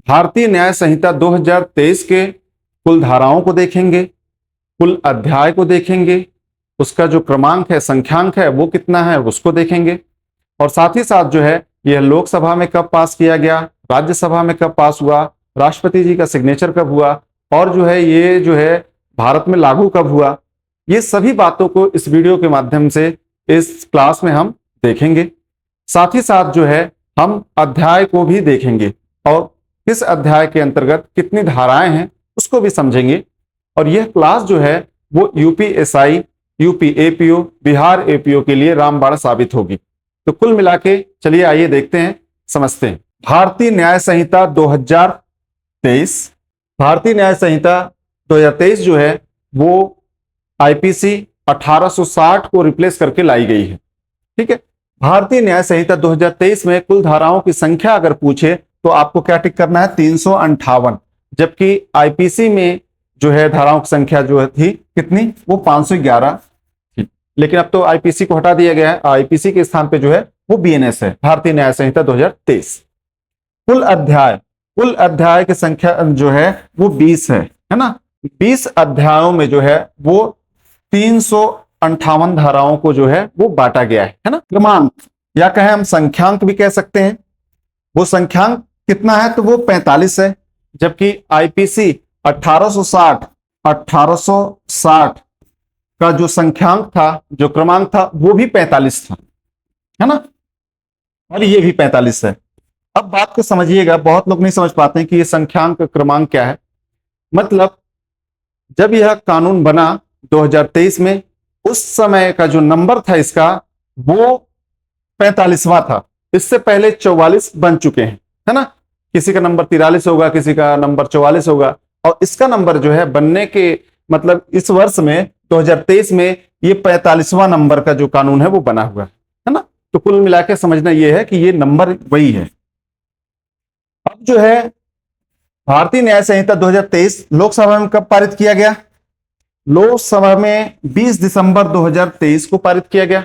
भारतीय न्याय संहिता 2023 के कुल धाराओं को देखेंगे, कुल अध्याय को देखेंगे, उसका जो क्रमांक है, संख्यांक है, वो कितना है उसको देखेंगे, और साथ ही साथ जो है यह लोकसभा में कब पास किया गया, राज्यसभा में कब पास हुआ, राष्ट्रपति जी का सिग्नेचर कब हुआ, और जो है ये जो है भारत में लागू कब हुआ। ये सभी बातों को इस वीडियो के माध्यम से इस क्लास में हम देखेंगे। साथ ही साथ जो है हम अध्याय को भी देखेंगे और किस अध्याय के अंतर्गत कितनी धाराएं हैं उसको भी समझेंगे। और यह क्लास जो है वो UPSI, UP APO, Bihar APO के लिए रामबाण साबित होगी। तो कुल मिला के चलिए आइए देखते हैं, समझते हैं। भारतीय न्याय संहिता 2023, भारतीय न्याय संहिता 2023 जो है वो आईपीसी 1860 को रिप्लेस करके लाई गई है। ठीक है, भारतीय न्याय संहिता 2023 में कुल धाराओं की संख्या अगर पूछे तो आपको क्या टिक करना है, 358, जबकि आईपीसी में जो है धाराओं की संख्या जो थी कितनी, वो 511 थी। लेकिन अब तो आईपीसी को हटा दिया गया है, आईपीसी के स्थान पे जो है वो बीएनएस है, भारतीय न्याय संहिता 2023। कुल अध्याय की संख्या जो है वो 20 है ना। 20 अध्यायों में जो है वो 358 धाराओं को जो है वो बांटा गया है ना। क्रमांक या कहें हम संख्यांक भी कह सकते हैं, वो संख्यांक कितना है तो वो 45 है, जबकि आईपीसी 1860 का जो संख्यांक था, जो क्रमांक था, वो भी 45 था, है ना, और ये भी 45 है। अब बात को समझिएगा, बहुत लोग नहीं समझ पाते हैं कि ये संख्यांक क्रमांक क्या है। मतलब जब यह कानून बना 2023 में, उस समय का जो नंबर था इसका वो 45वां था। इससे पहले 44 बन चुके हैं, है ना। किसी का नंबर 43 होगा, किसी का नंबर 44 होगा, और इसका नंबर जो है बनने के मतलब इस वर्ष में 2023 में ये 45वां नंबर का जो कानून है वो बना हुआ है ना। तो कुल मिला के समझना ये है कि ये नंबर वही है। अब जो है भारतीय न्याय संहिता 2023 लोकसभा में कब पारित किया गया, लोकसभा में 20 दिसंबर 2023 को पारित किया गया।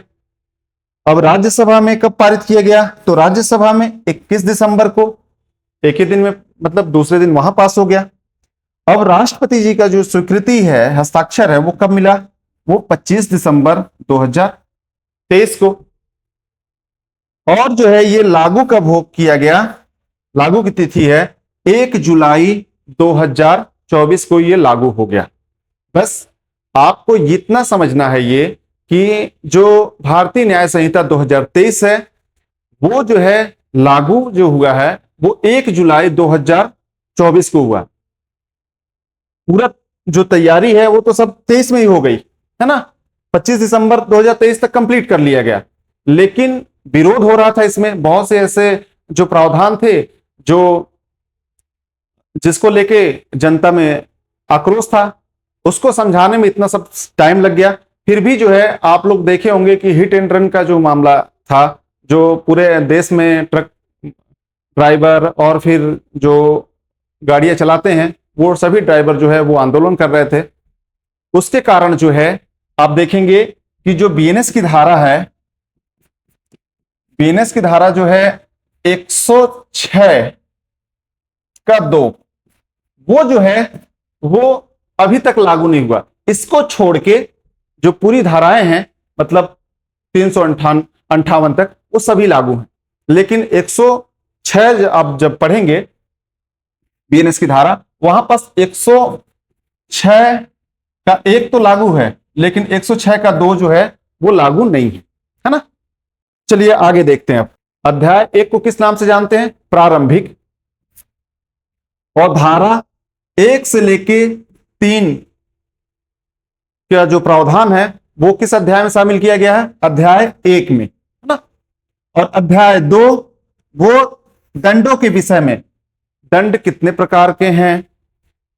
अब राज्यसभा में कब पारित किया गया, तो राज्यसभा में 21 दिसंबर को, एक ही दिन में, मतलब दूसरे दिन वहां पास हो गया। अब राष्ट्रपति जी का जो स्वीकृति है, हस्ताक्षर है, वो कब मिला, वो 25 दिसंबर 2023 को। और जो है ये लागू कब हो किया गया, लागू की तिथि है 1 जुलाई 2024 को ये लागू हो गया। बस आपको इतना समझना है ये कि जो भारतीय न्याय संहिता 2023 है वो जो है लागू जो हुआ है वो 1 जुलाई 2024 को हुआ। पूरा जो तैयारी है वो तो सब 23 में ही हो गई है ना, 25 दिसंबर 2023 तक कंप्लीट कर लिया गया। लेकिन विरोध हो रहा था इसमें, बहुत से ऐसे जो प्रावधान थे जो जिसको लेके जनता में आक्रोश था, उसको समझाने में इतना सब टाइम लग गया। फिर भी जो है आप लोग देखे होंगे कि हिट एंड रन का जो मामला था, जो पूरे देश में ट्रक ड्राइवर और फिर जो गाड़ियां चलाते हैं वो सभी ड्राइवर जो है वो आंदोलन कर रहे थे। उसके कारण जो है आप देखेंगे कि जो बीएनएस की धारा है, बीएनएस की धारा जो है 106 का 2, वो जो है वो अभी तक लागू नहीं हुआ। इसको छोड़ के जो पूरी धाराएं हैं, मतलब 358 तक, वो सभी लागू हैं। लेकिन 106 आप जब पढ़ेंगे बीएनएस की धारा, वहां पास 106 का 1 तो लागू है, लेकिन 106 का 2 जो है वो लागू नहीं है ना। चलिए आगे देखते हैं। अब अध्याय 1 को किस नाम से जानते हैं, प्रारंभिक। और धारा 1 से लेके 3 का जो प्रावधान है वो किस अध्याय में शामिल किया गया है, अध्याय 1 में, है ना। और अध्याय 2 वो दंडों के विषय में, दंड कितने प्रकार के हैं,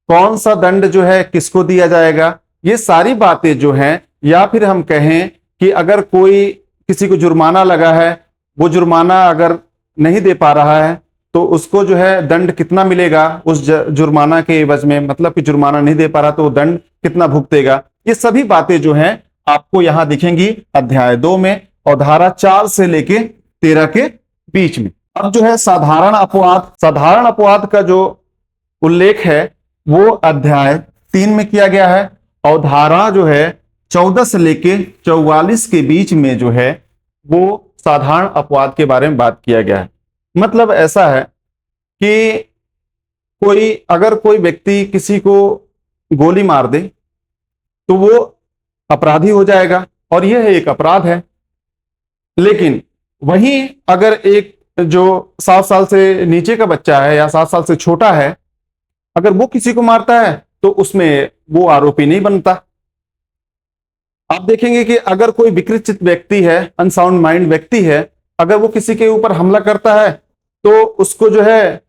कौन सा दंड जो है किसको दिया जाएगा, ये सारी बातें जो हैं, या फिर हम कहें कि अगर कोई किसी को जुर्माना लगा है, वो जुर्माना अगर नहीं दे पा रहा है तो उसको जो है दंड कितना मिलेगा उस जुर्माना के एवज में, मतलब कि जुर्माना नहीं दे पा रहा तो वो दंड कितना भुगतेगा। ये सभी बातें जो हैं आपको यहां दिखेंगी अध्याय 2 में और धारा 4 से लेके 13 के बीच में। अब जो है साधारण अपवाद का जो उल्लेख है वो अध्याय 3 में किया गया है, और धारा जो है 14 से लेके 44 के बीच में जो है वो साधारण अपवाद के बारे में बात किया गया है। मतलब ऐसा है कि अगर कोई व्यक्ति किसी को गोली मार दे तो वो अपराधी हो जाएगा, और यह एक अपराध है। लेकिन वहीं अगर एक जो 7 साल से नीचे का बच्चा है या 7 साल से छोटा है, अगर वो किसी को मारता है तो उसमें वो आरोपी नहीं बनता। आप देखेंगे कि अगर कोई विकृत व्यक्ति है, अनसाउंड माइंड व्यक्ति है, अगर वो किसी के ऊपर हमला करता है तो उसको जो है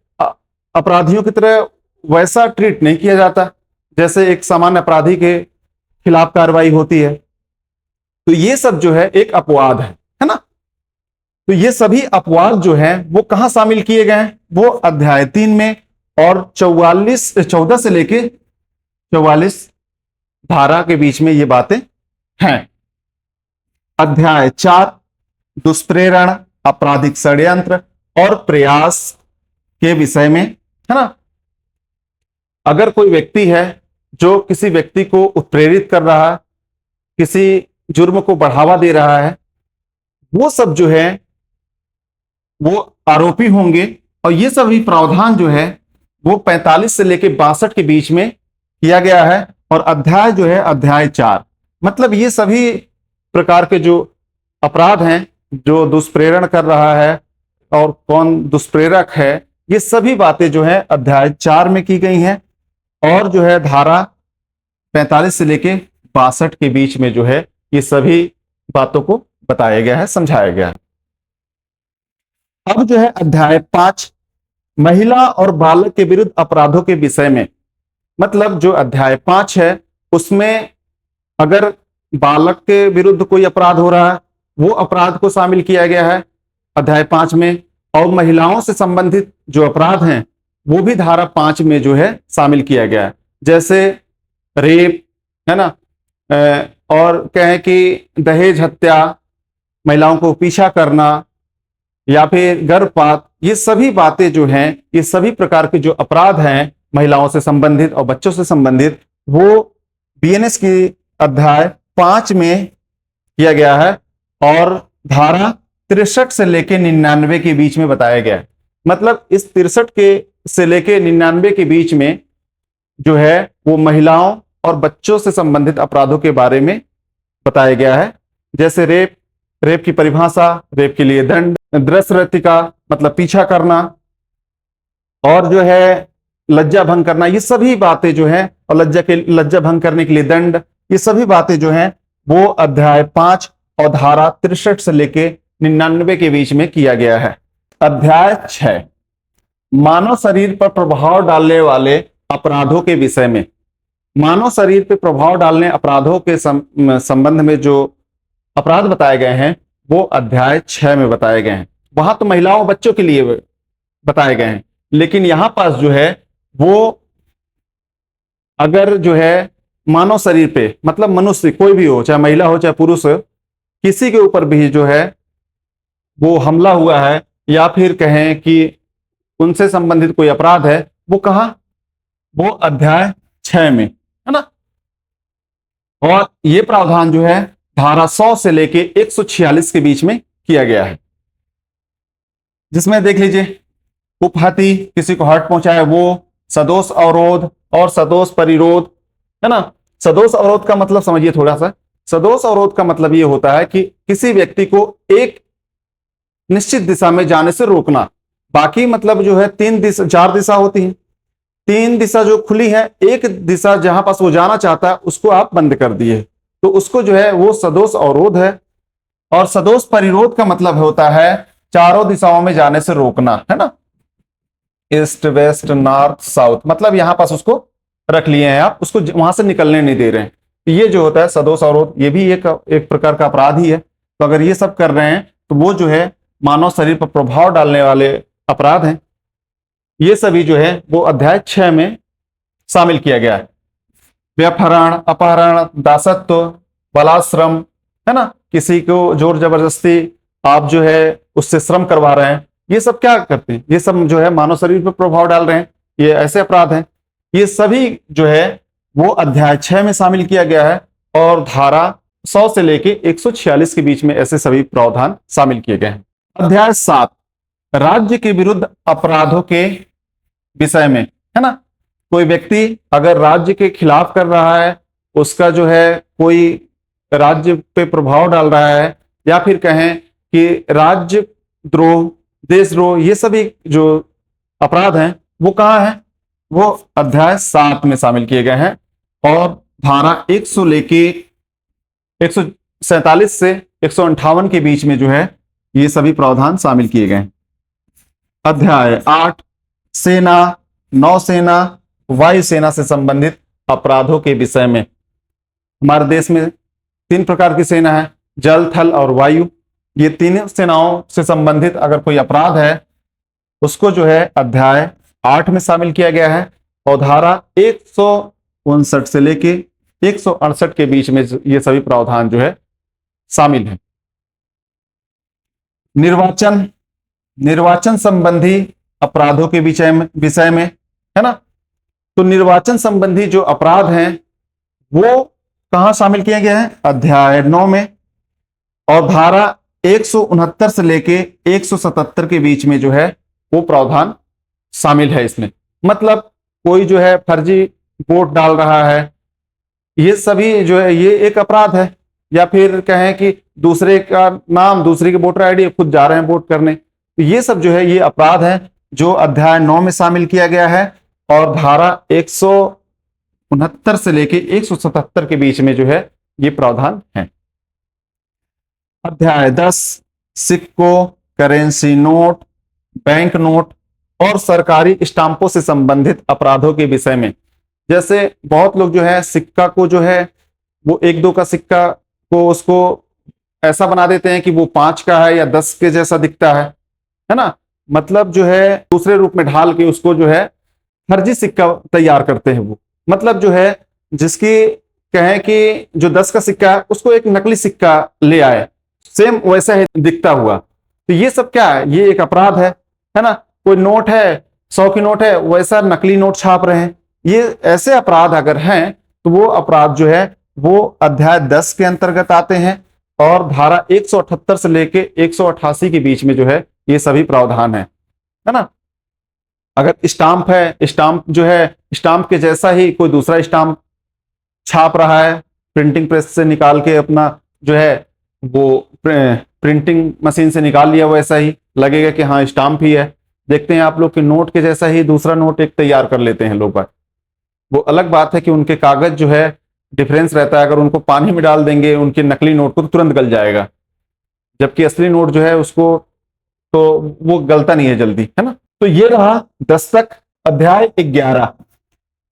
अपराधियों की तरह वैसा ट्रीट नहीं किया जाता जैसे एक सामान्य अपराधी के खिलाफ कार्रवाई होती है। तो ये सब जो है एक अपवाद है ना। तो ये सभी अपवाद जो है वो कहां शामिल किए गए हैं, वो अध्याय 3 में, और 14 से लेके 44 धारा के बीच में ये बातें हैं। अध्याय 4 दुष्प्रेरण, आपराधिक षड्यंत्र और प्रयास के विषय में है ना। अगर कोई व्यक्ति है जो किसी व्यक्ति को उत्प्रेरित कर रहा है, किसी जुर्म को बढ़ावा दे रहा है, वो सब जो है वो आरोपी होंगे। और ये सभी प्रावधान जो है वो 45 से लेके 62 के बीच में किया गया है। और अध्याय जो है अध्याय 4, मतलब ये सभी प्रकार के जो अपराध हैं, जो दुष्प्रेरण कर रहा है और कौन दुष्प्रेरक है, ये सभी बातें जो है अध्याय 4 में की गई हैं। और जो है धारा 45 से लेके 62 के बीच में जो है ये सभी बातों को बताया गया है, समझाया गया है। अब जो है अध्याय 5 महिला और बालक के विरुद्ध अपराधों के विषय में, मतलब जो अध्याय 5 है उसमें अगर बालक के विरुद्ध कोई अपराध हो रहा है वो अपराध को शामिल किया गया है अध्याय 5 में, और महिलाओं से संबंधित जो अपराध हैं वो भी धारा 5 में जो है शामिल किया गया है, जैसे रेप है ना, और कहें कि दहेज हत्या, महिलाओं को पीछा करना या फिर गर्भपात, ये सभी बातें जो हैं, ये सभी प्रकार के जो अपराध हैं महिलाओं से संबंधित और बच्चों से संबंधित, वो बीएनएस की अध्याय 5 में किया गया है। और धारा 63 से लेके 99 के बीच में बताया गया है। मतलब इस 63 के से लेके 99 के बीच में जो है वो महिलाओं और बच्चों से संबंधित अपराधों के बारे में बताया गया है, जैसे रेप की परिभाषा, रेप के लिए दंड, दृश्यरतिका मतलब पीछा करना, और जो है लज्जा भंग करना, ये सभी बातें जो है, और लज्जा भंग करने के लिए दंड, ये सभी बातें जो हैं वो अध्याय 5 और धारा 63 से लेके 99 के बीच में किया गया है। अध्याय 6 मानव शरीर पर प्रभाव डालने वाले अपराधों के विषय में, मानव शरीर पर प्रभाव डालने अपराधों के संबंध में जो अपराध बताए गए हैं वो अध्याय 6 में बताए गए हैं। वहां तो महिलाओं बच्चों के लिए बताए गए हैं, लेकिन यहां पास जो है वो अगर जो है मानव शरीर पे, मतलब मनुष्य कोई भी हो, चाहे महिला हो चाहे पुरुष, किसी के ऊपर भी जो है वो हमला हुआ है या फिर कहें कि उनसे संबंधित कोई अपराध है, वो कहां, वो अध्याय 6 में है ना। और ये प्रावधान जो है धारा 100 से लेके 146 के बीच में किया गया है, जिसमें देख लीजिए उपहति, किसी को हर्ट पहुंचाए वो, सदोष अवरोध और सदोष परिरोध है ना। सदोष अवरोध का मतलब समझिए थोड़ा सा। सदोष अवरोध का मतलब ये होता है कि किसी व्यक्ति को एक निश्चित दिशा में जाने से रोकना। बाकी मतलब जो है 4 दिशा होती है, 3 दिशा जो खुली है, एक दिशा जहां पास वो जाना चाहता है उसको आप बंद कर दिए, तो उसको जो है वो सदोष अवरोध है। और सदोष परिरोध का मतलब होता है चारों दिशाओं में जाने से रोकना है ना, ईस्ट वेस्ट नॉर्थ साउथ, मतलब यहां पास उसको रख लिए हैं आप, उसको वहां से निकलने नहीं दे रहे हैं। तो ये जो होता है सदोष अवरोध, ये भी एक प्रकार का अपराध ही है। तो अगर ये सब कर रहे हैं तो वो जो है मानव शरीर पर प्रभाव डालने वाले अपराध हैं। ये सभी जो है वो अध्याय 6 में शामिल किया गया है। व्यपहरण, अपहरण, दासत्व, बलाश्रम है ना, किसी को जोर जबरदस्ती आप जो है उससे श्रम करवा रहे हैं, ये सब क्या करते हैं, ये सब जो है मानव शरीर पर प्रभाव डाल रहे हैं, ये ऐसे अपराध हैं। ये सभी जो है वो अध्याय 6 में शामिल किया गया है और धारा 100 से लेके 146 के बीच में ऐसे सभी प्रावधान शामिल किए गए हैं। अध्याय 7 राज्य के विरुद्ध अपराधों के विषय में, है ना। कोई व्यक्ति अगर राज्य के खिलाफ कर रहा है, उसका जो है कोई राज्य पे प्रभाव डाल रहा है, या फिर कहें कि राज्य द्रोह, देशद्रोह, ये सभी जो अपराध हैं वो कहाँ हैं, वो अध्याय 7 में शामिल किए गए हैं और धारा 100 लेके 147 से 158 के बीच में जो है ये सभी प्रावधान शामिल किए गए हैं। अध्याय 8 सेना, नौसेना, वायुसेना से संबंधित अपराधों के विषय में। हमारे देश में 3 प्रकार की सेना है, जल, थल और वायु। ये तीनों सेनाओं से संबंधित अगर कोई अपराध है उसको जो है अध्याय 8 में शामिल किया गया है और धारा 159 से लेके 168 के बीच में ये सभी प्रावधान जो है शामिल है। निर्वाचन, निर्वाचन संबंधी अपराधों के विषय में, है ना। तो निर्वाचन संबंधी जो अपराध हैं वो कहां शामिल किए गए हैं, अध्याय 9 में और धारा 169 से लेके 177 के बीच में जो है वो प्रावधान शामिल है इसमें। मतलब कोई जो है फर्जी वोट डाल रहा है, ये सभी जो है ये एक अपराध है, या फिर कहें कि दूसरे का नाम, दूसरे की वोटर आईडी, खुद जा रहे हैं वोट करने, तो ये सब जो है ये अपराध है जो अध्याय 9 में शामिल किया गया है और धारा 169 से लेके 177 के बीच में जो है ये प्रावधान है। अध्याय 10 सिक्कों, करेंसी नोट, बैंक नोट और सरकारी स्टाम्पों से संबंधित अपराधों के विषय में। जैसे बहुत लोग जो है सिक्का को जो है वो 1-2 का सिक्का को उसको ऐसा बना देते हैं कि वो 5 का है या 10 के जैसा दिखता है ना। मतलब जो है दूसरे रूप में ढाल के उसको जो है फर्जी सिक्का तैयार करते हैं वो। मतलब जो है जिसकी कहें कि जो 10 का सिक्का है उसको एक नकली सिक्का ले आए, सेम वैसा ही दिखता हुआ। तो ये सब क्या है, ये एक अपराध है ना। कोई नोट है, 100 की नोट है, वैसा नकली नोट छाप रहे हैं। ये ऐसे अपराध अगर हैं तो वो अपराध जो है वो अध्याय 10 के अंतर्गत आते हैं और धारा 178 से लेके 188 के बीच में जो है ये सभी प्रावधान है ना। अगर स्टाम्प है, स्टाम्प जो है स्टाम्प के जैसा ही कोई दूसरा स्टाम्प छाप रहा है, प्रिंटिंग प्रेस से निकाल के अपना जो है वो प्रिंटिंग मशीन से निकाल लिया, वैसा ही लगेगा कि हाँ स्टाम्प ही है। देखते हैं आप लोग कि नोट के जैसा ही दूसरा नोट एक तैयार कर लेते हैं लोग। वो अलग बात है कि उनके कागज जो है डिफरेंस रहता है, अगर उनको पानी में डाल देंगे उनके नकली नोट को तो तुरंत गल जाएगा, जबकि असली नोट जो है उसको तो वो गलता नहीं है जल्दी, है ना। तो ये रहा दस्तक। अध्याय 11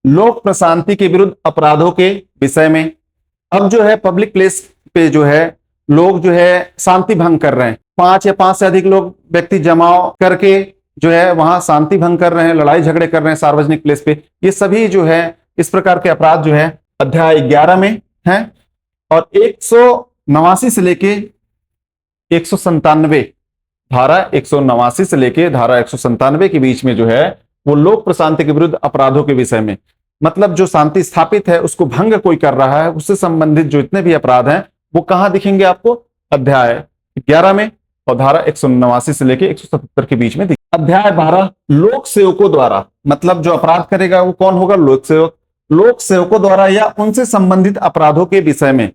लोक प्रशांति के विरुद्ध अपराधों के विषय में। अब जो है पब्लिक प्लेस पे जो है लोग जो है शांति भंग कर रहे हैं, 5 या 5 से अधिक लोग व्यक्ति जमाव करके जो है वहां शांति भंग कर रहे हैं, लड़ाई झगड़े कर रहे हैं सार्वजनिक प्लेस पे। ये सभी जो है इस प्रकार के अपराध जो है अध्याय 11 में हैं और 189 से लेके 197, धारा 189 से लेके धारा 197 के बीच में जो है वो लोक प्रशांति के विरुद्ध अपराधों के विषय में। मतलब जो शांति स्थापित है उसको भंग कोई कर रहा है, उससे संबंधित जो इतने भी अपराध हैं वो कहां दिखेंगे आपको, अध्याय 11 में और धारा 189 से लेके 177 के बीच में। अध्याय 12 लोक सेवकों द्वारा। मतलब जो अपराध करेगा वो कौन होगा, लोक सेवक। लोक सेवकों द्वारा या उनसे संबंधित अपराधों के विषय में।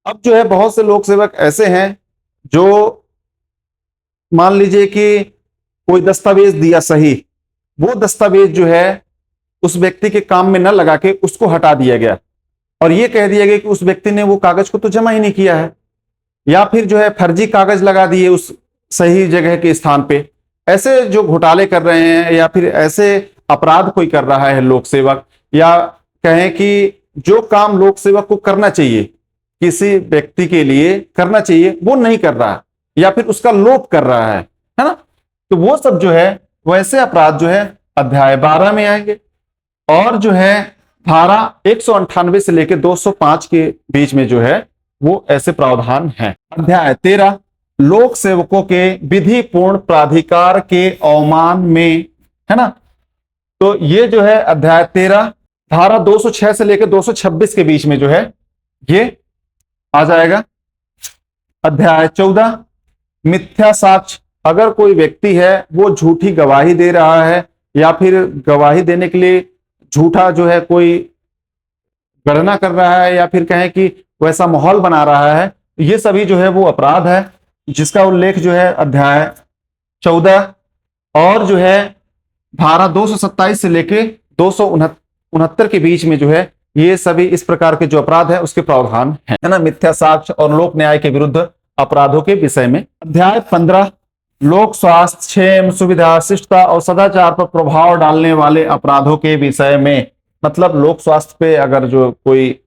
अब जो है बहुत से लोक सेवक ऐसे हैं जो मान लीजिए कि कोई दस्तावेज दिया सही, वो दस्तावेज जो है उस व्यक्ति के काम में न लगा के उसको हटा दिया गया और ये कह दिया गया कि उस व्यक्ति ने वो कागज को तो जमा ही नहीं किया है, या फिर जो है फर्जी कागज लगा दिए उस सही जगह के स्थान पे। ऐसे जो घोटाले कर रहे हैं या फिर ऐसे अपराध कोई कर रहा है लोक सेवक, या कहें कि जो काम लोक सेवक को करना चाहिए, किसी व्यक्ति के लिए करना चाहिए, वो नहीं कर रहा या फिर उसका लोप कर रहा है ना। तो वो सब जो है वैसे अपराध जो है अध्याय 12 में आएंगे और जो है धारा 198 से लेकर 205 के बीच में जो है वो ऐसे प्रावधान हैं। अध्याय 13 लोक सेवकों के विधि पूर्ण प्राधिकार के अवमान में, है ना। तो ये जो है अध्याय 13 धारा 206 से लेकर 226 के बीच में जो है ये आ जाएगा। अध्याय 14 मिथ्या साक्ष्य, अगर कोई व्यक्ति है वो झूठी गवाही दे रहा है या फिर गवाही देने के लिए झूठा जो है कोई गणना कर रहा है या फिर कहें कि वैसा माहौल बना रहा है, ये सभी जो है वो अपराध है, जिसका उल्लेख जो है अध्याय 14 और जो है धारा 227 से लेके 269 के बीच में जो है ये सभी इस प्रकार के जो अपराध है उसके प्रावधान है ना, मिथ्या साक्ष्य और लोक न्याय के विरुद्ध अपराधों के विषय में। अध्याय 15 लोक स्वास्थ्य, क्षेम, सुविधा, शिष्टता और सदाचार पर प्रभाव डालने वाले अपराधों के विषय में, मतलब लोक स्वास्थ्य पे अगर जो कोई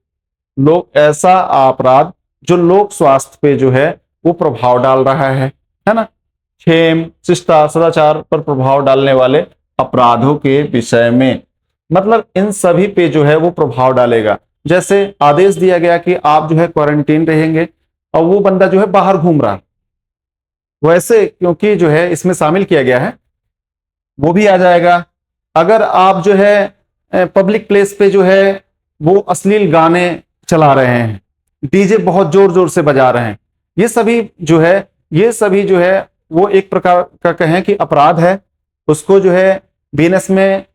लोग ऐसा अपराध जो लोक स्वास्थ्य पे जो है वो प्रभाव डाल रहा है ना, क्षेम, शिष्टता, सदाचार पर प्रभाव डालने वाले अपराधों के विषय में, मतलब इन सभी पे जो है वो प्रभाव डालेगा। जैसे आदेश दिया गया कि आप जो है क्वारंटीन रहेंगे और वो बंदा जो है बाहर घूम रहा है, वैसे क्योंकि जो है इसमें शामिल किया गया है वो भी आ जाएगा। अगर आप जो है पब्लिक प्लेस पे जो है वो अश्लील गाने चला रहे हैं, डीजे बहुत जोर जोर से बजा रहे हैं, ये सभी जो है वो एक प्रकार का कहें कि अपराध है, उसको जो है बीएनएस में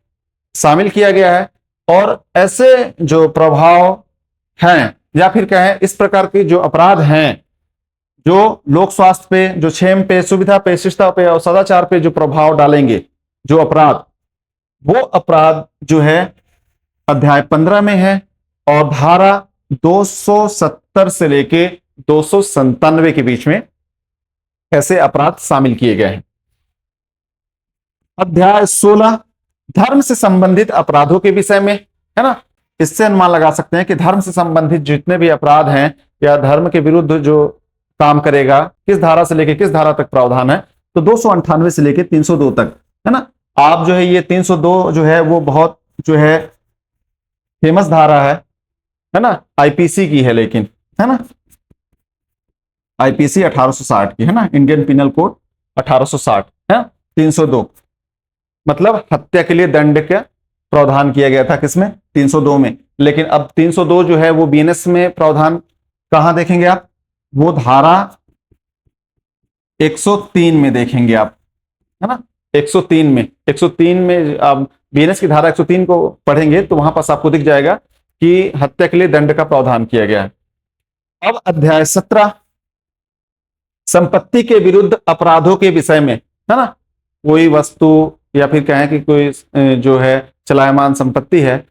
शामिल किया गया है। और ऐसे जो प्रभाव हैं या फिर कहें इस प्रकार के जो अपराध हैं जो लोक स्वास्थ्य पे, जो क्षेम पे, सुविधा पे, शिष्टता पे और सदाचार पे जो प्रभाव डालेंगे, जो अपराध, वो अपराध जो है अध्याय 15 में है और धारा 270 से लेके 297 के बीच में ऐसे अपराध शामिल किए गए हैं। अध्याय 16 धर्म से संबंधित अपराधों के विषय में, है ना। इससे अनुमान लगा सकते हैं कि धर्म से संबंधित जितने भी अपराध हैं या धर्म के विरुद्ध जो काम करेगा, किस धारा से लेके किस धारा तक प्रावधान है, तो 298 से लेके 302 तक, है ना। आप जो है ये 302 जो है वो बहुत जो है फेमस धारा है ना, आईपीसी की है, लेकिन है ना आईपीसी 1860 की है ना, इंडियन पिनल कोड 1860 है। 302 मतलब हत्या के लिए दंड का प्रावधान किया गया था किसमें, 302 में। लेकिन अब 302 जो है वो बीएनएस में प्रावधान कहां देखेंगे आप, वो धारा 103 में देखेंगे आप, है ना। 103 में आप बीएनएस की धारा 103 को पढ़ेंगे तो वहां पास आपको दिख जाएगा कि हत्या के लिए दंड का प्रावधान किया गया है। अब अध्याय 17 संपत्ति के विरुद्ध अपराधों के विषय में, है ना। कोई वस्तु या फिर कहें कि कोई जो है चलायमान संपत्ति है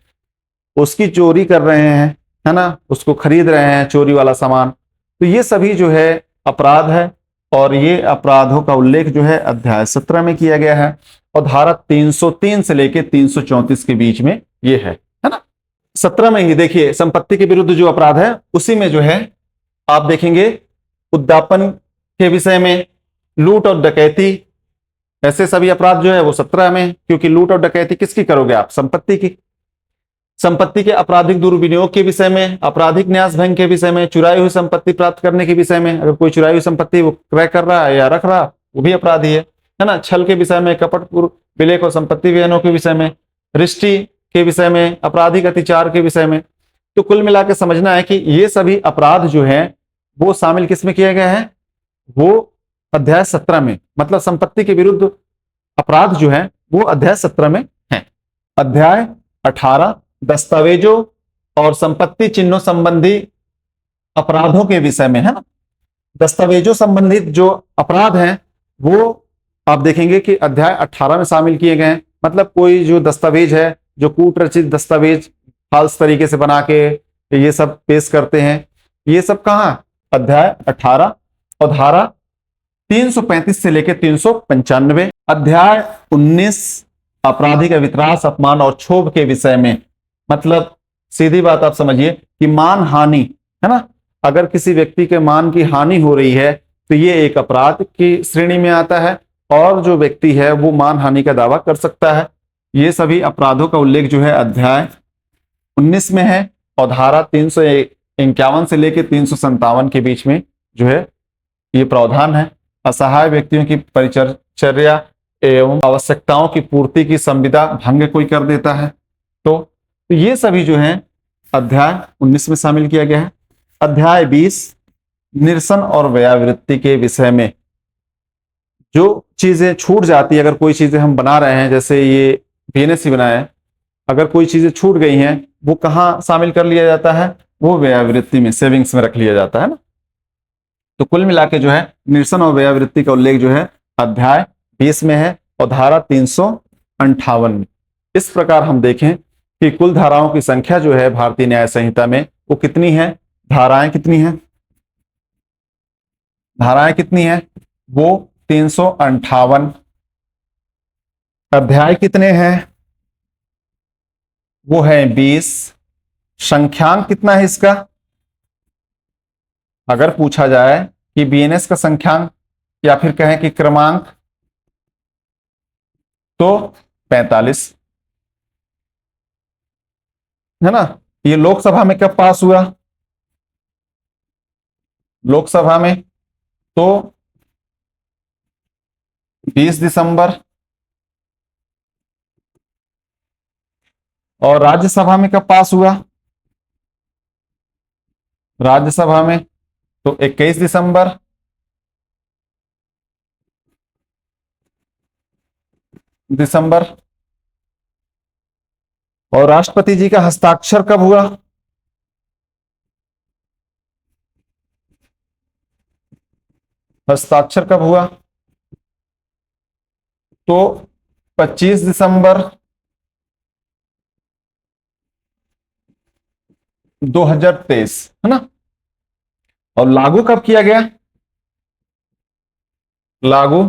उसकी चोरी कर रहे हैं, है ना, उसको खरीद रहे हैं चोरी वाला सामान, तो ये सभी जो है अपराध है और ये अपराधों का उल्लेख जो है अध्याय 17 में किया गया है और धारा 303 से लेके 334 के बीच में ये है ना। 17 में ही देखिए संपत्ति के विरुद्ध जो अपराध है उसी में जो है आप देखेंगे उद्यापन के विषय में, लूट और डकैती, ऐसे सभी अपराध जो है वो 17 में, क्योंकि लूट और डकैती किसकी करोगे आप, संपत्ति की। संपत्ति के आपराधिक दुर्विनियोग के विषय में, आपराधिक न्यास भंग के विषय में, चुराई हुई संपत्ति प्राप्त करने के विषय में, अगर कोई चुराई हुई संपत्ति वो क्रय कर रहा है या रख रहा वो भी अपराधी है ना। छल के विषय में, कपटपूर्व विलेख और संपत्ति विहनों के विषय में, रिष्टि के विषय में, आपराधिक अतिचार के विषय में। तो कुल मिला के समझना है कि ये सभी अपराध जो है वो शामिल किसमें किए गए हैं, वो अध्याय 17 में, मतलब संपत्ति के विरुद्ध अपराध जो है वो अध्याय 17 में है। अध्याय 18 दस्तावेजों और संपत्ति चिन्हों संबंधी अपराधों के विषय में, है ना। दस्तावेजों संबंधित जो अपराध हैं वो आप देखेंगे कि अध्याय 18 में शामिल किए गए हैं। मतलब कोई जो दस्तावेज है, जो कूट रचित दस्तावेज फाल्स तरीके से बना के ये सब पेश करते हैं, ये सब कहां, अध्याय 18 और धारा 335 से लेकर 395। अध्याय 19 आपराधिक वित्रास, अपमान और क्षोभ के विषय में, मतलब सीधी बात आप समझिए कि मान हानि, है ना। अगर किसी व्यक्ति के मान की हानि हो रही है तो ये एक अपराध की श्रेणी में आता है और जो व्यक्ति है वो मान हानि का दावा कर सकता है। ये सभी अपराधों का उल्लेख जो है अध्याय 19 में है और धारा 351 से लेकर 357 के बीच में जो है ये प्रावधान है। असहाय व्यक्तियों की परिचर्या एवं आवश्यकताओं की पूर्ति की संविदा भंग कोई कर देता है तो ये सभी जो है अध्याय 19 में शामिल किया गया है। अध्याय 20 निरसन और व्यावृत्ति के विषय में जो चीजें छूट जाती है, अगर कोई चीजें हम बना रहे हैं, जैसे ये बीएनएस बनाया है, अगर कोई चीजें छूट गई हैं वो कहाँ शामिल कर लिया जाता है, वो व्यावृत्ति में, सेविंग्स में रख लिया जाता है ना। तो कुल मिला के जो है निरसन और व्यावृत्ति का उल्लेख जो है अध्याय 20 में है और धारा 358 में। इस प्रकार हम देखें कि कुल धाराओं की संख्या जो है भारतीय न्याय संहिता में वो कितनी है, धाराएं कितनी हैं, धाराएं कितनी है, वो 358। अध्याय कितने हैं, वो है 20। संख्यांक कितना है इसका, अगर पूछा जाए कि बीएनएस का संख्यांक या फिर कहें कि क्रमांक, तो 45 है ना। ये लोकसभा में कब पास हुआ, लोकसभा में तो 20 दिसंबर, और राज्यसभा में कब पास हुआ, राज्यसभा में तो 21 दिसंबर, और राष्ट्रपति जी का हस्ताक्षर कब हुआ, हस्ताक्षर कब हुआ, तो 25 दिसंबर 2023 है ना। और लागू कब किया गया, लागू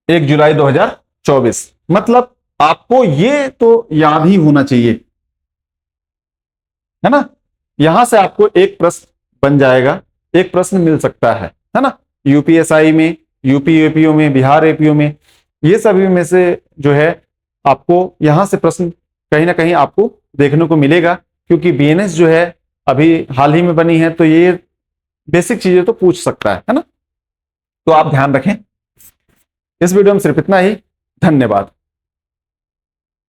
1 जुलाई 2024। मतलब आपको ये तो याद ही होना चाहिए, है ना। यहां से आपको एक प्रश्न बन जाएगा, एक प्रश्न मिल सकता है ना। यूपीएसआई में, यूपी एपीओ में, बिहार एपीओ में, ये सभी में से जो है आपको यहां से प्रश्न कहीं ना कहीं आपको देखने को मिलेगा, क्योंकि बीएनएस जो है अभी हाल ही में बनी है, तो ये बेसिक चीजें तो पूछ सकता है ना। तो आप ध्यान रखें। इस वीडियो में सिर्फ इतना ही। धन्यवाद।